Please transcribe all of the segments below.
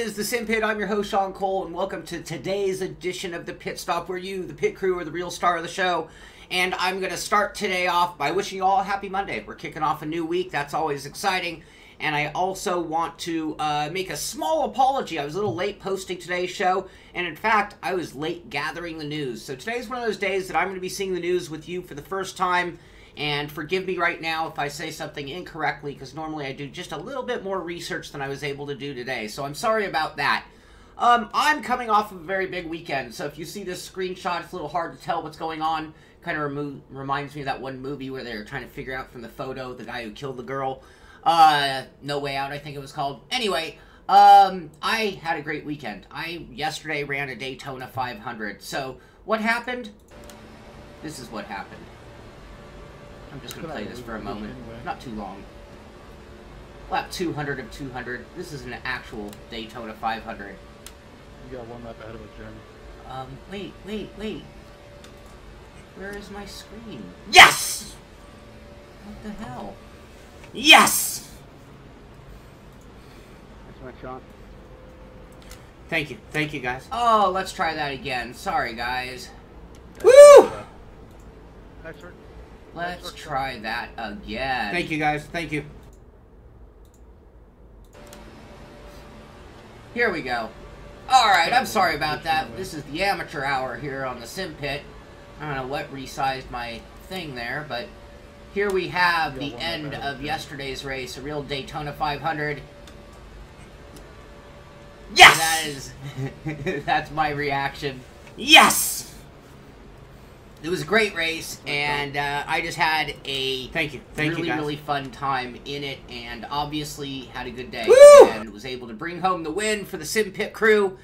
is the Simpit. I'm your host, Sean Cole, and welcome to today's edition of the Pit Stop, where you, the pit crew, are the real star of the show. And I'm going to start today off by wishing you all a happy Monday. We're kicking off a new week. That's always exciting. And I also want to make a small apology. I was a little late posting today's show, and in fact, I was late gathering the news. So today's one of those days that I'm going to be seeing the news with you for the first time. And forgive me right now if I say something incorrectly, because normally I do just a little bit more research than I was able to do today. So I'm sorry about that. I'm coming off of a very big weekend, so if you see this screenshot, it's a little hard to tell what's going on. Kind of reminds me of that one movie where they were trying to figure out from the photo the guy who killed the girl. No Way Out, I think it was called. Anyway, I had a great weekend. I yesterday ran a Daytona 500. So what happened? This is what happened. I'm just going to play this for a moment. Not too long. Lap 200 of 200. This is an actual Daytona 500. You got one lap ahead of us, Jeremy. Wait. Where is my screen? Yes! What the hell? Yes! That's my shot. Thank you guys. Oh, let's try that again. Sorry guys. That's Woo! Excellent. Let's try that again. Thank you guys, thank you. Here we go. Alright, I'm sorry about that. This is the amateur hour here on the Simpit. I don't know what resized my thing there, but here we have the end of yesterday's race, a real Daytona 500. Yes! That is, that's my reaction. Yes! It was a great race, and I just had a really fun time in it, and obviously had a good day. Woo! And was able to bring home the win for the Simpit crew,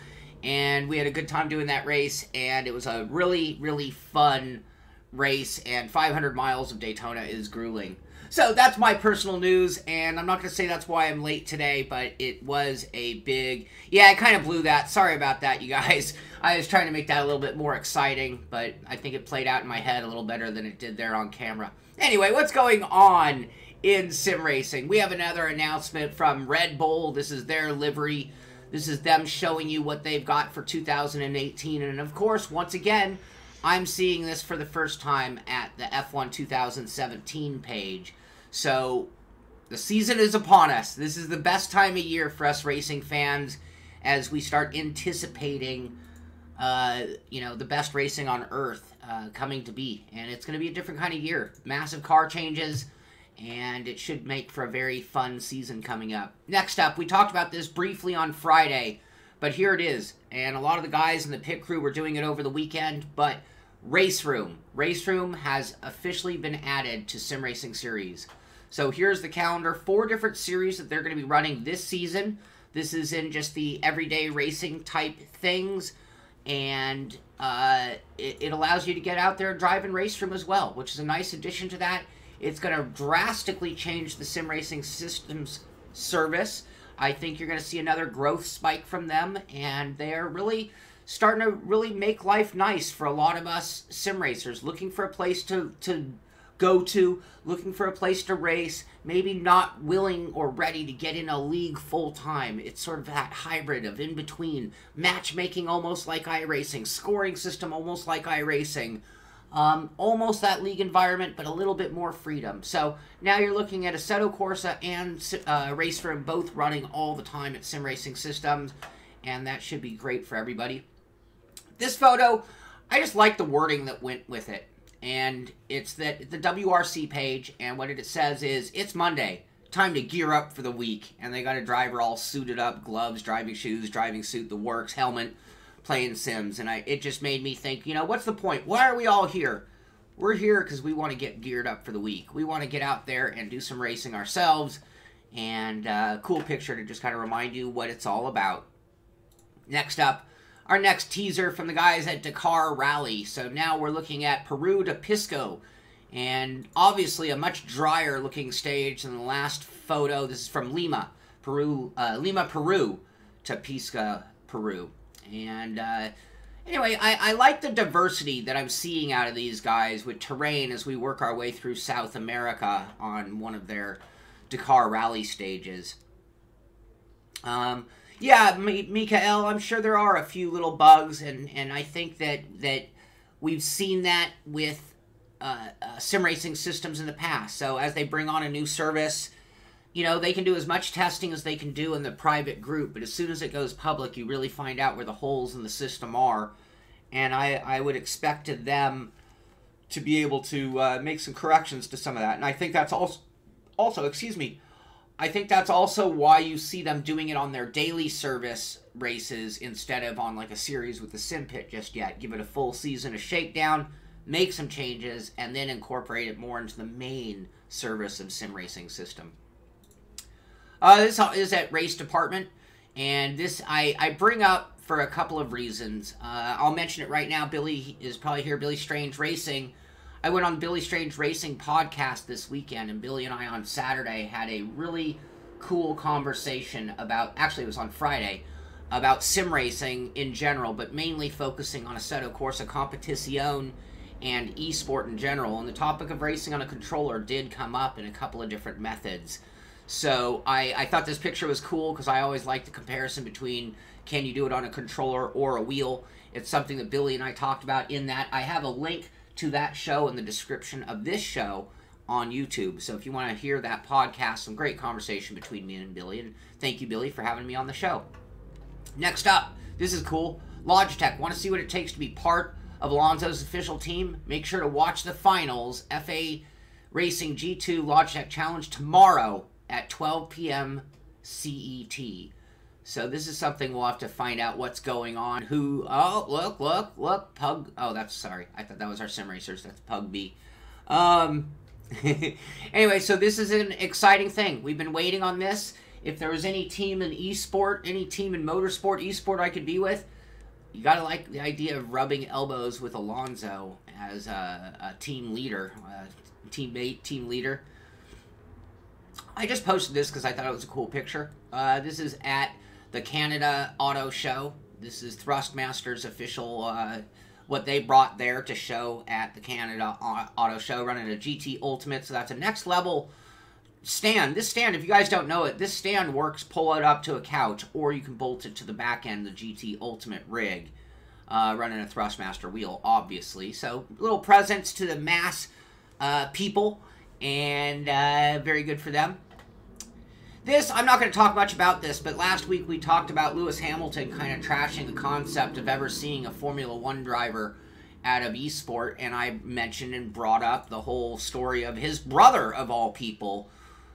and we had a good time doing that race, and it was a really fun race, and 500 miles of Daytona is grueling. So that's my personal news, and I'm not going to say that's why I'm late today, but it was a big... Yeah, I kind of blew that. Sorry about that, you guys. I was trying to make that a little bit more exciting, but I think it played out in my head a little better than it did there on camera. Anyway, what's going on in sim racing? We have another announcement from Red Bull. This is their livery. This is them showing you what they've got for 2018, and of course, once again, I'm seeing this for the first time at the F1 2017 page. So, the season is upon us. This is the best time of year for us racing fans as we start anticipating, you know, the best racing on Earth coming to be. And it's going to be a different kind of year. Massive car changes, and it should make for a very fun season coming up. Next up, we talked about this briefly on Friday, but here it is. And a lot of the guys in the pit crew were doing it over the weekend, but Race Room. Race Room has officially been added to Sim Racing Series. So here's the calendar. 4 different series that they're going to be running this season. This is in just the everyday racing type things. And it allows you to get out there and drive in Race Room as well, which is a nice addition to that. It's going to drastically change the Sim Racing Systems service. I think you're going to see another growth spike from them. And they're really starting to really make life nice for a lot of us sim racers, looking for a place to go to, looking for a place to race, maybe not willing or ready to get in a league full-time. It's sort of that hybrid of in-between, matchmaking almost like iRacing, scoring system almost like iRacing, almost that league environment, but a little bit more freedom. So now you're looking at Assetto Corsa and Race Room both running all the time at Sim Racing Systems, and that should be great for everybody. This photo, I just like the wording that went with it. And it's the WRC page, and what it says is, it's Monday, time to gear up for the week. And they got a driver all suited up, gloves, driving shoes, driving suit, the works, helmet, playing Sims. And it just made me think, you know, what's the point? Why are we all here? We're here because we want to get geared up for the week. We want to get out there and do some racing ourselves. And cool picture to just kind of remind you what it's all about. Next up, our next teaser from the guys at Dakar Rally. So now we're looking at Peru to Pisco. And obviously a much drier looking stage than the last photo. This is from Lima, Peru to Pisco, Peru. And anyway, I like the diversity that I'm seeing out of these guys with terrain as we work our way through South America on one of their Dakar Rally stages. Yeah, Mikael, I'm sure there are a few little bugs, and I think that we've seen that with sim racing systems in the past. So as they bring on a new service, you know, they can do as much testing as they can do in the private group, but as soon as it goes public, you really find out where the holes in the system are. And I would expect them to be able to make some corrections to some of that. And I think that's also, excuse me, I think that's also why you see them doing it on their daily service races instead of on like a series with the Simpit just yet. Give it a full season of shakedown, make some changes, and then incorporate it more into the main service of sim racing system. This is at Race Department, and this I bring up for a couple of reasons. I'll mention it right now. Billy is probably here, Billy Strange Racing. I went on the Billy Strange Racing podcast this weekend, and Billy and I on Saturday had a really cool conversation about, actually it was on Friday, about sim racing in general, but mainly focusing on Assetto Corsa Competizione and esport in general. And the topic of racing on a controller did come up in a couple of different methods. So I thought this picture was cool because I always like the comparison between can you do it on a controller or a wheel. It's something that Billy and I talked about in that. I have a link to that show in the description of this show on YouTube. So if you want to hear that podcast, some great conversation between me and Billy. And thank you, Billy, for having me on the show. Next up, this is cool. Logitech. Want to see what it takes to be part of Alonso's official team? Make sure to watch the finals, FA Racing G2 Logitech Challenge, tomorrow at 12 p.m. CET. So this is something we'll have to find out what's going on. Who, oh, look, Pug, oh, that's, sorry, I thought that was our sim racers, that's Pug B. Anyway, so this is an exciting thing. We've been waiting on this. If there was any team in esport, any team in motorsport, esport I could be with, you gotta like the idea of rubbing elbows with Alonso as a team leader, teammate, team leader. I just posted this because I thought it was a cool picture. This is at the Canada Auto Show. This is Thrustmaster's official, what they brought there to show at the Canada Auto Show, running a GT Ultimate. So that's a next level stand. This stand, if you guys don't know it, this stand works, pull it up to a couch, or you can bolt it to the back end of the GT Ultimate rig, running a Thrustmaster wheel, obviously. So little presents to the mass people, and very good for them. This, I'm not going to talk much about this, but last week we talked about Lewis Hamilton kind of trashing the concept of ever seeing a Formula 1 driver out of esport, and I mentioned and brought up the whole story of his brother, of all people,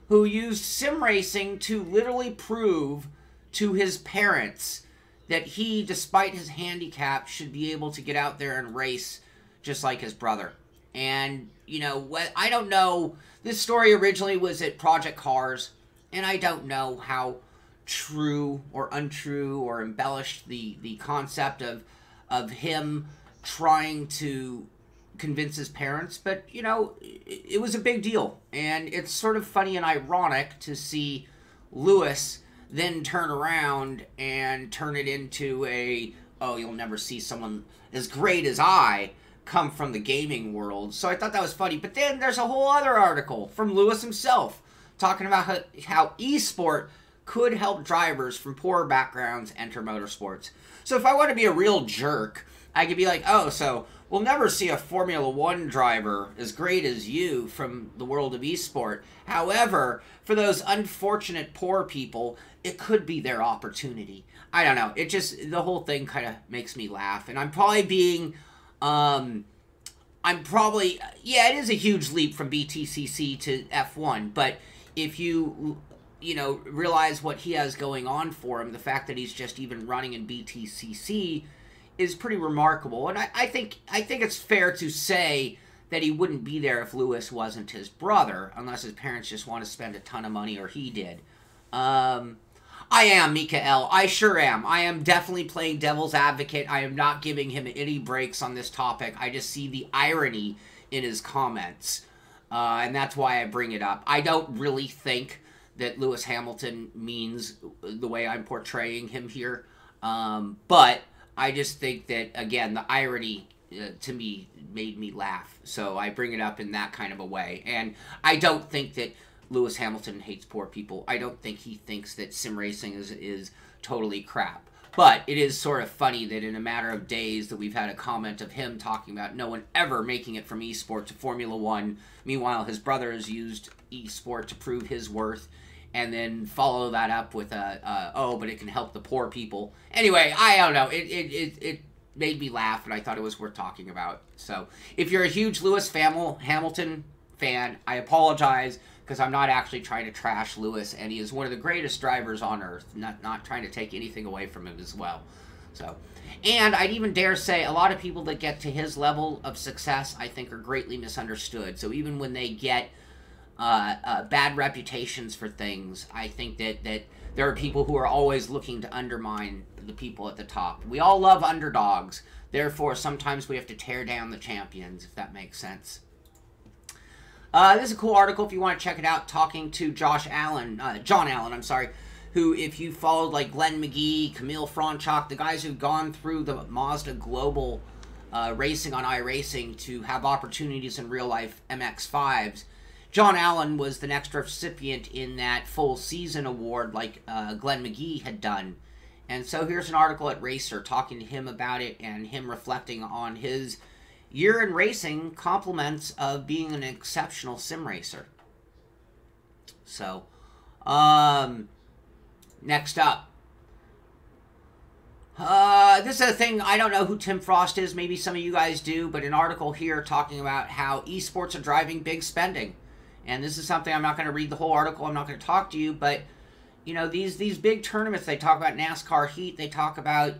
who used sim racing to literally prove to his parents that he, despite his handicap, should be able to get out there and race just like his brother. And, you know, I don't know, this story originally was at Project Cars, and I don't know how true or untrue or embellished the concept of him trying to convince his parents, but, you know, it was a big deal. And it's sort of funny and ironic to see Lewis then turn around and turn it into a, oh, you'll never see someone as great as I come from the gaming world. So I thought that was funny. But then there's a whole other article from Lewis himself talking about how esport could help drivers from poorer backgrounds enter motorsports. So if I want to be a real jerk, I could be like, oh, so we'll never see a Formula 1 driver as great as you from the world of esport. However, for those unfortunate poor people, it could be their opportunity. I don't know. It just, the whole thing kind of makes me laugh. And I'm probably being, yeah, it is a huge leap from BTCC to F1, but if you know, realize what he has going on for him, the fact that he's just even running in BTCC is pretty remarkable. And I think it's fair to say that he wouldn't be there if Lewis wasn't his brother, unless his parents just want to spend a ton of money, or he did. I am, Mikael. I sure am. I am definitely playing devil's advocate. I am not giving him any breaks on this topic. I just see the irony in his comments. And that's why I bring it up. I don't really think that Lewis Hamilton means the way I'm portraying him here. But I just think that, again, the irony to me made me laugh. So I bring it up in that kind of a way. And I don't think that Lewis Hamilton hates poor people. I don't think he thinks that sim racing is totally crap. But it is sort of funny that in a matter of days that we've had a comment of him talking about no one ever making it from eSport to Formula 1. Meanwhile, his brother has used eSport to prove his worth. And then follow that up with oh, but it can help the poor people. Anyway, I don't know. It made me laugh, and I thought it was worth talking about. So, if you're a huge Lewis Hamilton fan, I apologize, because I'm not actually trying to trash Lewis, and he is one of the greatest drivers on earth. Not trying to take anything away from him as well. So, and I'd even dare say a lot of people that get to his level of success, I think, are greatly misunderstood. So even when they get bad reputations for things, I think that there are people who are always looking to undermine the people at the top. We all love underdogs. Therefore, sometimes we have to tear down the champions, if that makes sense. This is a cool article if you want to check it out, talking to John Allen, I'm sorry, who, if you followed like Glenn McGee, Camille Franchuk, the guys who've gone through the Mazda Global racing on iRacing to have opportunities in real life MX-5s, John Allen was the next recipient in that full season award like Glenn McGee had done. And so here's an article at Racer talking to him about it and him reflecting on his year in racing, compliments of being an exceptional sim racer. So, next up. This is a thing, I don't know who Tim Frost is, maybe some of you guys do, but an article here talking about how esports are driving big spending. And this is something, I'm not going to read the whole article, I'm not going to talk to you, but, you know, these big tournaments, they talk about NASCAR Heat, they talk about,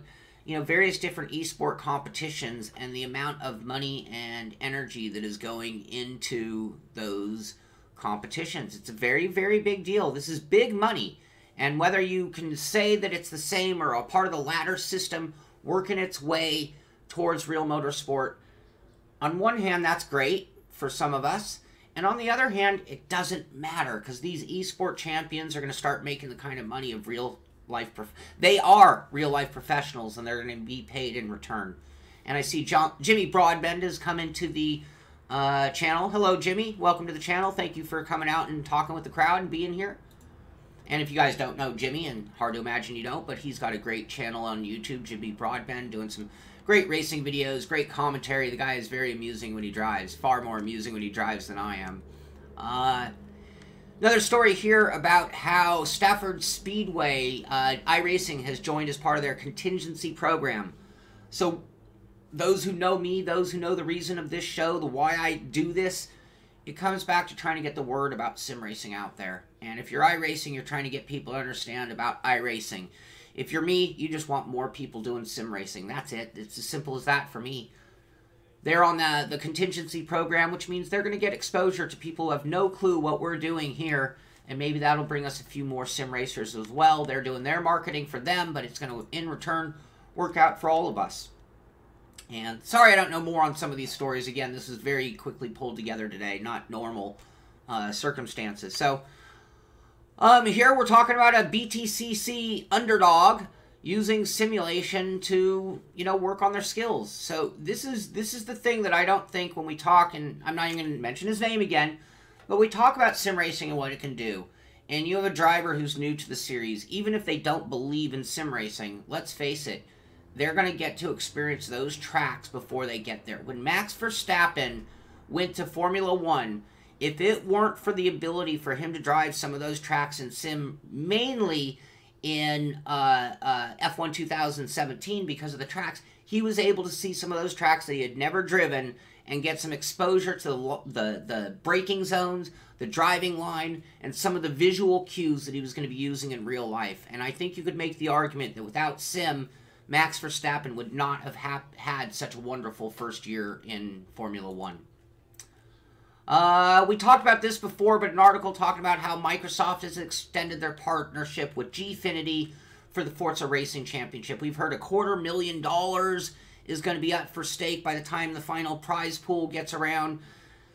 you know, various different esport competitions and the amount of money and energy that is going into those competitions. It's a very, very big deal. This is big money. And whether you can say that it's the same or a part of the ladder system working its way towards real motorsport, on one hand, that's great for some of us. And on the other hand, it doesn't matter because these esport champions are going to start making the kind of money of real life. They are real life professionals, and they're going to be paid in return. And I see Jimmy Broadbent has come into the channel. Hello, Jimmy. Welcome to the channel. Thank you for coming out and talking with the crowd and being here. And if you guys don't know Jimmy, and hard to imagine you don't, but he's got a great channel on YouTube, Jimmy Broadbent, doing some great racing videos, great commentary. The guy is very amusing when he drives. Far more amusing when he drives than I am. Another story here about how Stafford Speedway iRacing has joined as part of their contingency program. So those who know me, those who know the reason of this show, the why I do this, it comes back to trying to get the word about sim racing out there. And if you're iRacing, you're trying to get people to understand about iRacing. If you're me, you just want more people doing sim racing. That's it. It's as simple as that for me. They're on the contingency program, which means they're going to get exposure to people who have no clue what we're doing here. And maybe that'll bring us a few more sim racers as well. They're doing their marketing for them, but it's going to, in return, work out for all of us. And sorry I don't know more on some of these stories. Again, this is very quickly pulled together today, not normal circumstances. So, here we're talking about a BTCC underdog using simulation to, you know, work on their skills. So this is the thing that I don't think when we talk, and I'm not even going to mention his name again, but we talk about sim racing and what it can do. And you have a driver who's new to the series, even if they don't believe in sim racing, let's face it, they're going to get to experience those tracks before they get there. When Max Verstappen went to Formula 1, if it weren't for the ability for him to drive some of those tracks in sim, mainly in F1 2017 because of the tracks, he was able to see some of those tracks that he had never driven and get some exposure to the braking zones, the driving line, and some of the visual cues that he was going to be using in real life. And I think you could make the argument that without sim, Max Verstappen would not have had such a wonderful first year in Formula 1. We talked about this before, but an article talking about how Microsoft has extended their partnership with Gfinity for the Forza Racing Championship. We've heard $250,000 is going to be up for stake by the time the final prize pool gets around.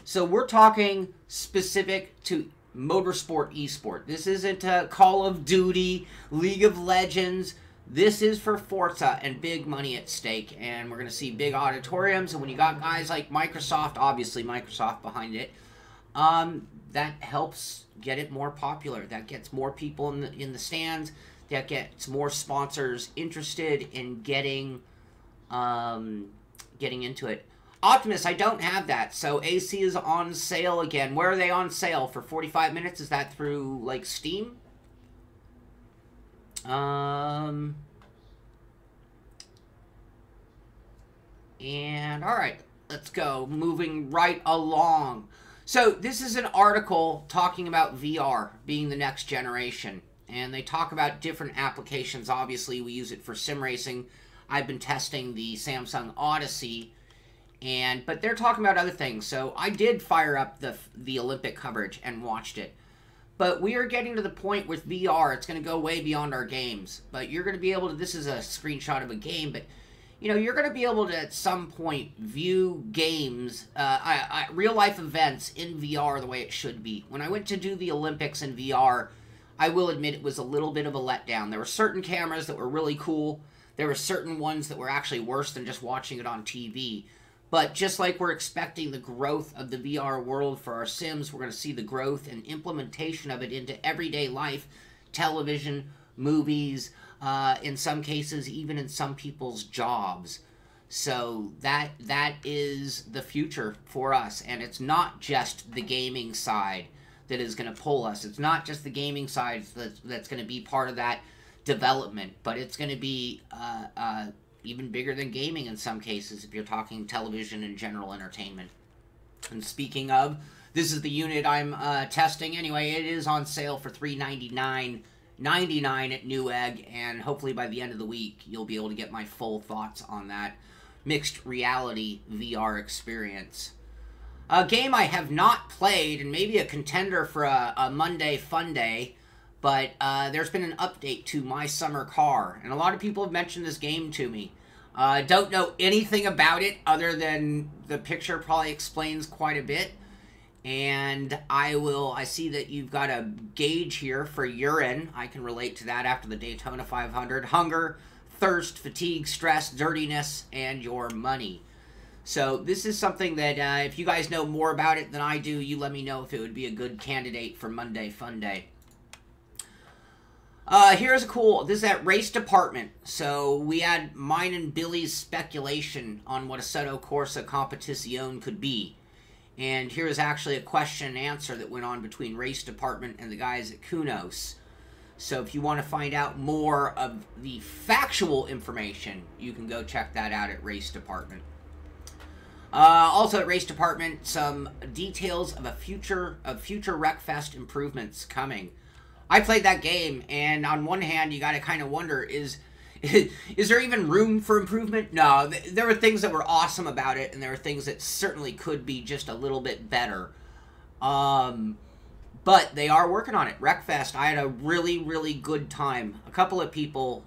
So we're talking specific to motorsport esport. This isn't Call of Duty, League of Legends. This is for Forza and big money at stake, and we're going to see big auditoriums, and when you got guys like Microsoft, obviously Microsoft behind it, that helps get it more popular. That gets more people in the stands. that gets more sponsors interested in getting into it. Optimus, I don't have that. So AC is on sale again. Where are they on sale? For 45 minutes? Is that through, like, Steam? And, alright, let's go. Moving right along. So, this is an article talking about VR being the next generation. And they talk about different applications. Obviously, we use it for sim racing. I've been testing the Samsung Odyssey. But they're talking about other things. So, I did fire up the Olympic coverage and watched it. But we are getting to the point with VR, it's going to go way beyond our games. But you're going to be able to, this is a screenshot of a game, but, you know, you're going to be able to, at some point, view games, real-life events in VR the way it should be. When I went to do the Olympics in VR, I will admit it was a little bit of a letdown. There were certain cameras that were really cool. There were certain ones that were actually worse than just watching it on TV. But just like we're expecting the growth of the VR world for our Sims, we're going to see the growth and implementation of it into everyday life, television, movies, in some cases, even in some people's jobs. So that is the future for us. And it's not just the gaming side that is going to pull us. It's not just the gaming side that's going to be part of that development, but it's going to be even bigger than gaming in some cases if you're talking television and general entertainment. And speaking of, this is the unit I'm testing. Anyway, it is on sale for $399.99 at Newegg, and hopefully by the end of the week you'll be able to get my full thoughts on that mixed reality VR experience. A game I have not played, and maybe a contender for a Monday Fun Day, but there's been an update to My Summer Car, and a lot of people have mentioned this game to me. Don't know anything about it other than the picture probably explains quite a bit. And I see that you've got a gauge here for urine. I can relate to that after the Daytona 500. Hunger, thirst, fatigue, stress, dirtiness, and your money. So this is something that if you guys know more about it than I do, you let me know if it would be a good candidate for Monday Fun Day. Here's a cool, this is at Race Department. So we had mine and Billy's speculation on what Assetto Corsa Competizione could be. And here is actually a question and answer that went on between Race Department and the guys at Kunos. So if you want to find out more of the factual information, you can go check that out at Race Department. Also at Race Department, some details of future Wreckfest improvements coming. I played that game, and on one hand, you got to kind of wonder, is there even room for improvement? No, there were things that were awesome about it, and there are things that certainly could be just a little bit better. But they are working on it. Wreckfest, I had a really, really good time. A couple of people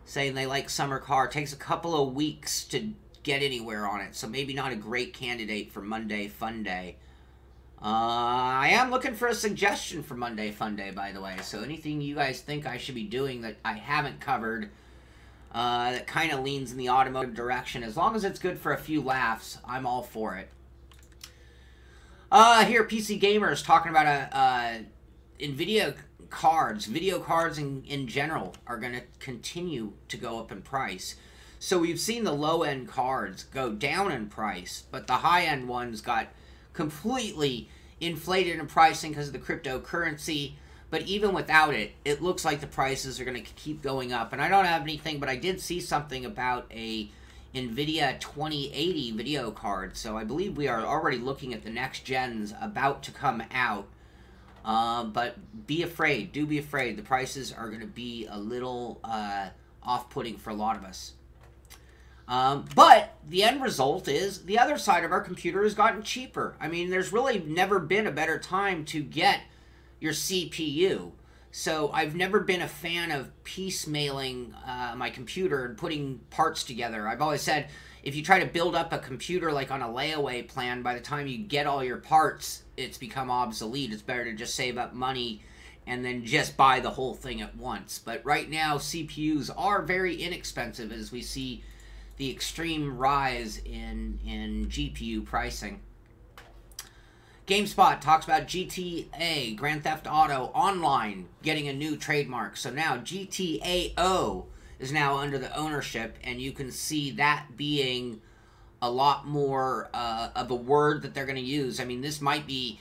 saying they like Summer Car. It takes a couple of weeks to get anywhere on it, so maybe not a great candidate for Monday Fun Day. I am looking for a suggestion for Monday Fun Day, by the way. So anything you guys think I should be doing that I haven't covered, that kind of leans in the automotive direction, as long as it's good for a few laughs, I'm all for it. Here, PC Gamers talking about NVIDIA cards. Video cards in general are going to continue to go up in price. So we've seen the low-end cards go down in price, but the high-end ones got completely inflated in pricing because of the cryptocurrency. But even without it, it looks like the prices are going to keep going up. And I don't have anything, but I did see something about a NVIDIA 2080 video card. So I believe we are already looking at the next gens about to come out. But be afraid. Do be afraid. The prices are going to be a little off-putting for a lot of us. But the end result is the other side of our computer has gotten cheaper. I mean, there's really never been a better time to get your CPU. So I've never been a fan of piecemealing my computer and putting parts together. I've always said, if you try to build up a computer like on a layaway plan, by the time you get all your parts, it's become obsolete. It's better to just save up money and then just buy the whole thing at once. But right now, CPUs are very inexpensive as we see the extreme rise in GPU pricing. GameSpot talks about GTA, Grand Theft Auto Online, getting a new trademark. So now GTAO is now under the ownership, and you can see that being a lot more of a word that they're going to use. I mean, this might be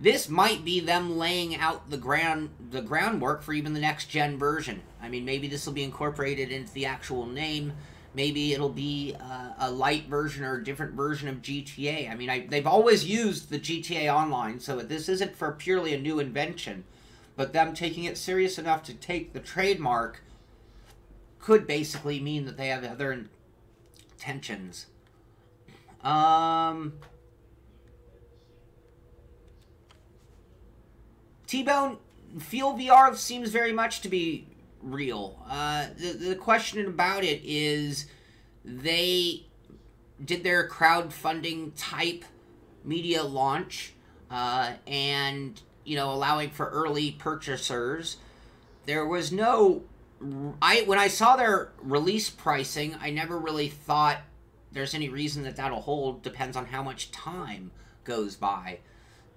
them laying out the groundwork for even the next gen version. I mean, maybe this will be incorporated into the actual name. Maybe it'll be a light version or a different version of GTA. I mean, they've always used the GTA Online, so this isn't for purely a new invention. But them taking it serious enough to take the trademark could basically mean that they have other intentions. T-Bone, Feel VR seems very much to be real. The question about it is they did their crowdfunding type media launch and, you know, allowing for early purchasers. There was no... when I saw their release pricing, I never really thought there's any reason that that'll hold. Depends on how much time goes by.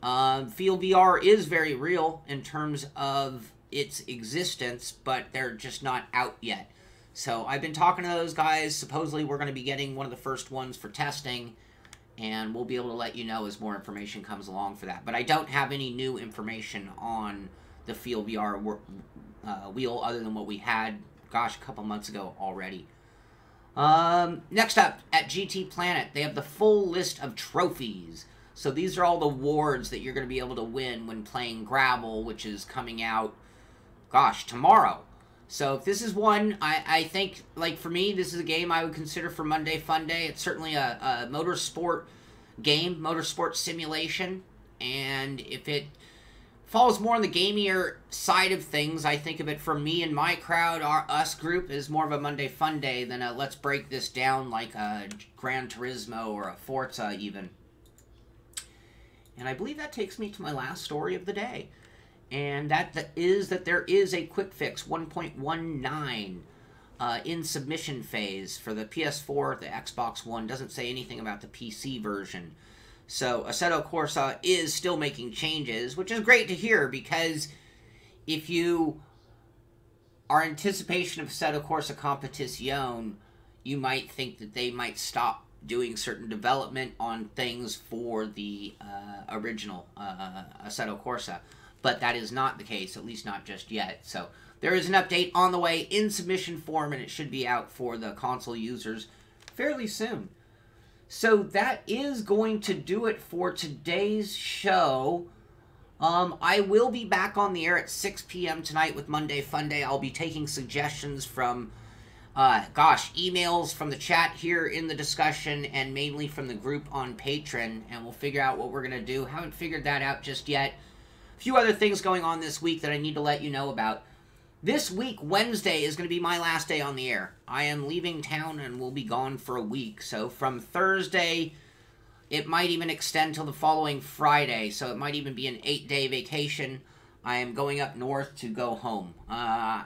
Feel VR is very real in terms of its existence, but they're just not out yet. So I've been talking to those guys. Supposedly we're going to be getting one of the first ones for testing, and we'll be able to let you know as more information comes along for that. But I don't have any new information on the Feel VR wheel other than what we had, gosh, a couple months ago already. Next up, at GT Planet, they have the full list of trophies. So these are all the awards that you're going to be able to win when playing Gravel, which is coming out, gosh, tomorrow. So if this is one, I think, like for me, this is a game I would consider for Monday Fun Day. It's certainly a motorsport game, motorsport simulation. And if it falls more on the gamier side of things, I think of it for me and my crowd, us group, is more of a Monday Fun Day than a let's break this down like a Gran Turismo or a Forza even. And I believe that takes me to my last story of the day. And that is that there is a quick fix 1.19 in submission phase for the PS4, the Xbox One. Doesn't say anything about the PC version. So Assetto Corsa is still making changes, which is great to hear, because if you are in anticipation of Assetto Corsa Competizione, you might think that they might stop doing certain development on things for the original Assetto Corsa. But that is not the case, at least not just yet. So there is an update on the way in submission form, and it should be out for the console users fairly soon. So that is going to do it for today's show. I will be back on the air at 6 p.m. tonight with Monday Fun Day. I'll be taking suggestions from emails from the chat here in the discussion, and mainly from the group on Patreon, and we'll figure out what we're going to do. Haven't figured that out just yet. A few other things going on this week that I need to let you know about. This week, Wednesday, is going to be my last day on the air. I am leaving town and will be gone for a week. So from Thursday, it might even extend till the following Friday. So it might even be an 8-day vacation. I am going up north to go home.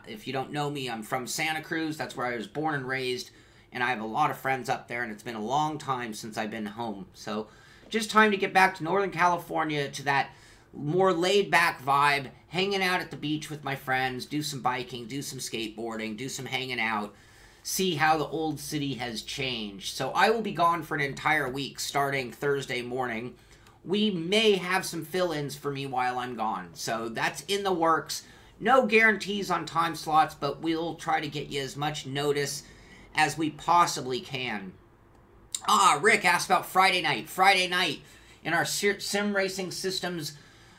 If you don't know me, I'm from Santa Cruz. That's where I was born and raised. And I have a lot of friends up there, and it's been a long time since I've been home. So just time to get back to Northern California, to that more laid-back vibe, hanging out at the beach with my friends, do some biking, do some skateboarding, do some hanging out, see how the old city has changed. So I will be gone for an entire week starting Thursday morning. We may have some fill-ins for me while I'm gone, so that's in the works. No guarantees on time slots, but we'll try to get you as much notice as we possibly can. Rick asked about Friday night. Friday night, in our sim racing systems,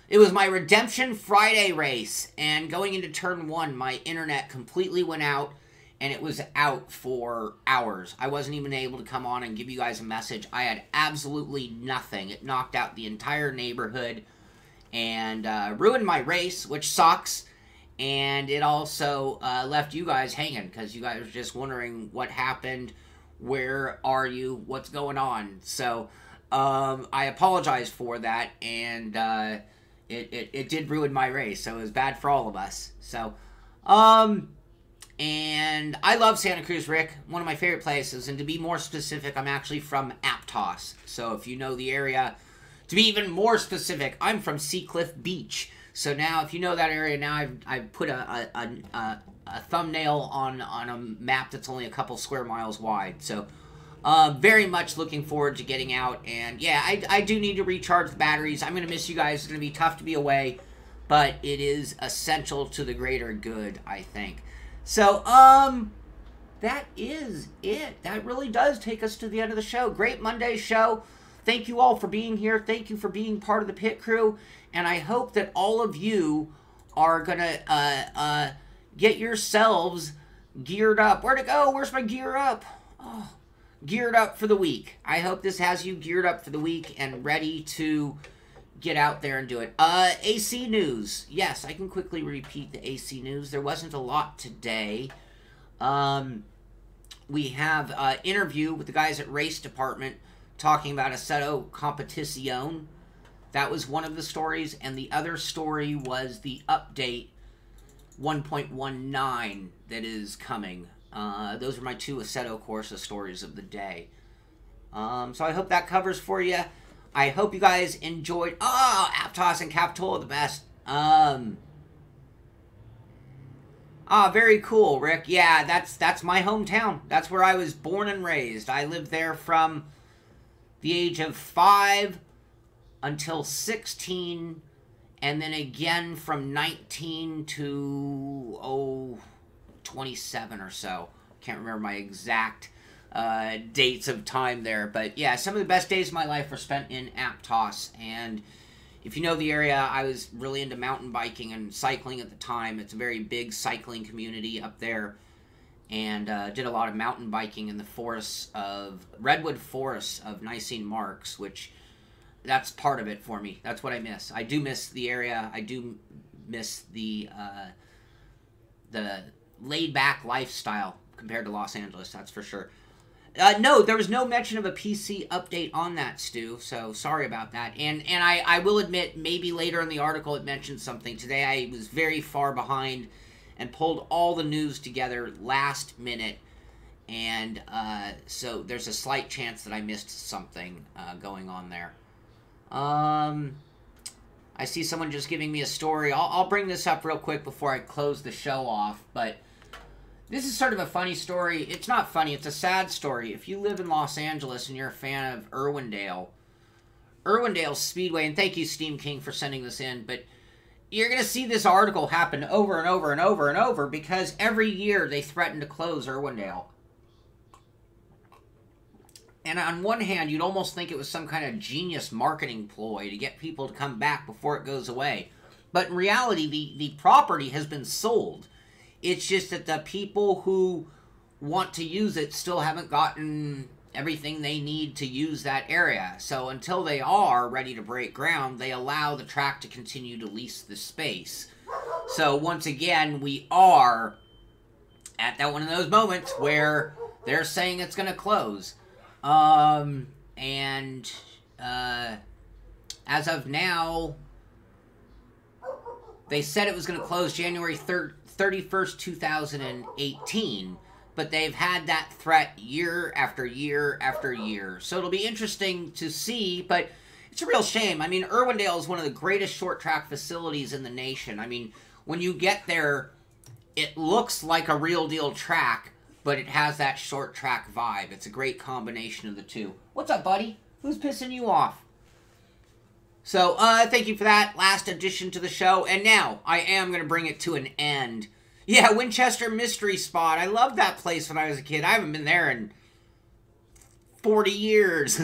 it was my Redemption Friday race, and going into turn 1, my internet completely went out, and it was out for hours. I wasn't even able to come on and give you guys a message. I had absolutely nothing. It knocked out the entire neighborhood and ruined my race, which sucks, and it also left you guys hanging, because you guys were just wondering what happened, where are you, what's going on. So I apologize for that, and It did ruin my race, so it was bad for all of us. So, and I love Santa Cruz, Rick. One of my favorite places, and to be more specific, I'm actually from Aptos. So if you know the area, To be even more specific, I'm from Seacliff Beach. So now, if you know that area, now I've put a thumbnail on a map that's only a couple square miles wide. So, very much looking forward to getting out. And yeah, I do need to recharge the batteries. I'm going to miss you guys. It's going to be tough to be away. But it is essential to the greater good, I think. So, that is it. That really does take us to the end of the show. Great Monday show. Thank you all for being here. Thank you for being part of the pit crew. And I hope that all of you are going to get yourselves geared up. Where'd it go? Where's my gear up? Oh, geared up for the week. I hope this has you geared up for the week and ready to get out there and do it. AC news. Yes, I can quickly repeat the AC news. There wasn't a lot today. We have an interview with the guys at Race Department talking about Assetto Competition. That was one of the stories, and the other story was the update 1.19 that is coming. Those are my two Assetto Corsa stories of the day. So I hope that covers for you. I hope you guys enjoyed. Oh, Aptos and Capitola, the best. Very cool, Rick. Yeah, that's my hometown. That's where I was born and raised. I lived there from the age of 5 until 16, and then again from 19 to 27 or so. Can't remember my exact dates of time there, but yeah, some of the best days of my life were spent in Aptos. And if you know the area, I was really into mountain biking and cycling at the time. It's a very big cycling community up there. And did a lot of mountain biking in the forests of redwood forests of Nicene Marks, which that's part of it for me. That's what I miss. I do miss the area. I do miss the laid-back lifestyle compared to Los Angeles. That's for sure. No, there was no mention of a PC update on that, Stu. So sorry about that. And I will admit, maybe later in the article it mentioned something. Today I was very far behind and pulled all the news together last minute, and so there's a slight chance that I missed something going on there. I see someone just giving me a story. I'll bring this up real quick before I close the show off, but this is sort of a funny story. It's not funny, it's a sad story. If you live in Los Angeles and you're a fan of Irwindale Speedway, and thank you, Steam King, for sending this in, but you're going to see this article happen over and over and over and over because every year they threaten to close Irwindale. And on one hand, you'd almost think it was some kind of genius marketing ploy to get people to come back before it goes away. But in reality, the property has been sold. It's just that the people who want to use it still haven't gotten everything they need to use that area. So until they are ready to break ground, they allow the track to continue to lease the space. So once again, we are at that one of those moments where they're saying it's going to close. As of now, they said it was going to close January 31st, 2018. But they've had that threat year after year after year. So it'll be interesting to see, but it's a real shame. I mean, Irwindale is one of the greatest short track facilities in the nation. I mean, when you get there, it looks like a real deal track, but it has that short track vibe. It's a great combination of the two. What's up, buddy? Who's pissing you off? So, thank you for that last addition to the show. And now, I am going to bring it to an end. Yeah, Winchester Mystery Spot. I loved that place when I was a kid. I haven't been there in 40 years.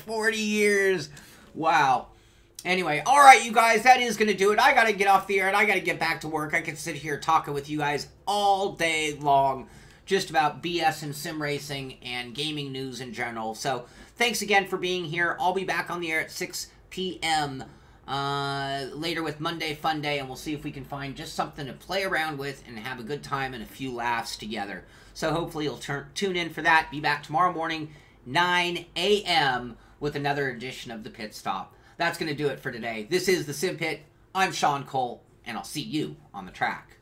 40 years. Wow. Anyway, all right, you guys, that is going to do it. I got to get off the air, and I got to get back to work. I could sit here talking with you guys all day long just about BS and sim racing and gaming news in general. So, thanks again for being here. I'll be back on the air at 6 p.m., later with Monday Fun Day, and we'll see if we can find just something to play around with and have a good time and a few laughs together. So hopefully you'll tune in for that. Be back tomorrow morning, 9 a.m. with another edition of the Pit Stop. That's going to do it for today. This is the Simpit. I'm Sean Cole, and I'll see you on the track.